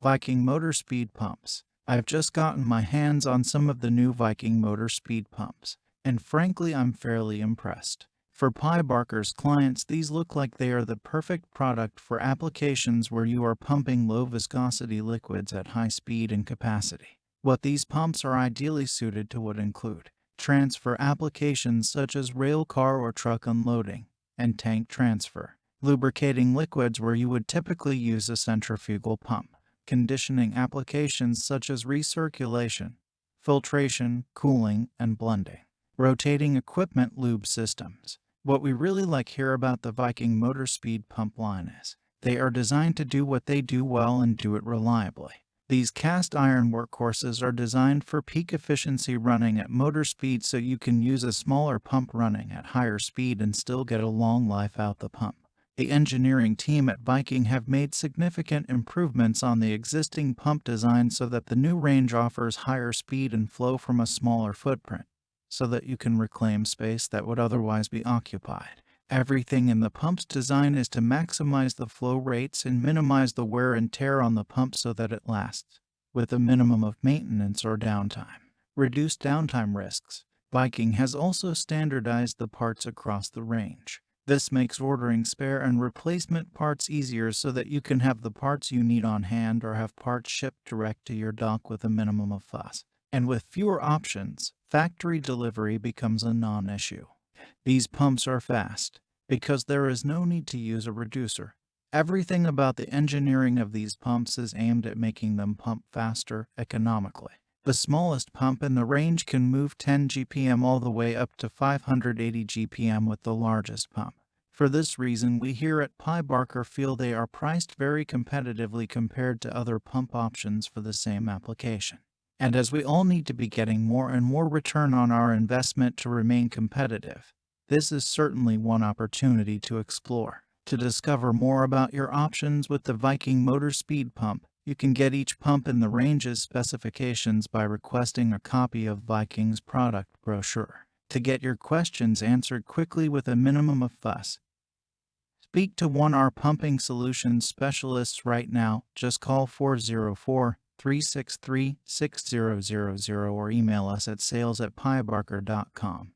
Viking Motor Speed Pumps. I've just gotten my hands on some of the new Viking Motor Speed Pumps, and frankly I'm fairly impressed. For Pye-Barker's clients, these look like they are the perfect product for applications where you are pumping low viscosity liquids at high speed and capacity. What these pumps are ideally suited to would include transfer applications such as rail car or truck unloading, and tank transfer, lubricating liquids where you would typically use a centrifugal pump, conditioning applications such as recirculation, filtration, cooling, and blending, rotating equipment lube systems. What we really like here about the Viking Motor Speed Pump line is they are designed to do what they do well and do it reliably. These cast iron workhorses are designed for peak efficiency running at motor speed, so you can use a smaller pump running at higher speed and still get a long life out the pump. The engineering team at Viking have made significant improvements on the existing pump design so that the new range offers higher speed and flow from a smaller footprint, so that you can reclaim space that would otherwise be occupied. Everything in the pump's design is to maximize the flow rates and minimize the wear and tear on the pump so that it lasts, with a minimum of maintenance or downtime. Reduced downtime risks. Viking has also standardized the parts across the range. This makes ordering spare and replacement parts easier so that you can have the parts you need on hand or have parts shipped direct to your dock with a minimum of fuss. And with fewer options, factory delivery becomes a non-issue. These pumps are fast, because there is no need to use a reducer. Everything about the engineering of these pumps is aimed at making them pump faster, economically. The smallest pump in the range can move 10 GPM all the way up to 580 GPM with the largest pump. For this reason, we here at Pye-Barker feel they are priced very competitively compared to other pump options for the same application. And as we all need to be getting more and more return on our investment to remain competitive, this is certainly one opportunity to explore. To discover more about your options with the Viking Motor Speed Pump, you can get each pump in the range's specifications by requesting a copy of Viking's product brochure. To get your questions answered quickly with a minimum of fuss, speak to one of our pumping solutions specialists right now. Just call 404-363-6000 or email us at sales@pyebarker.com.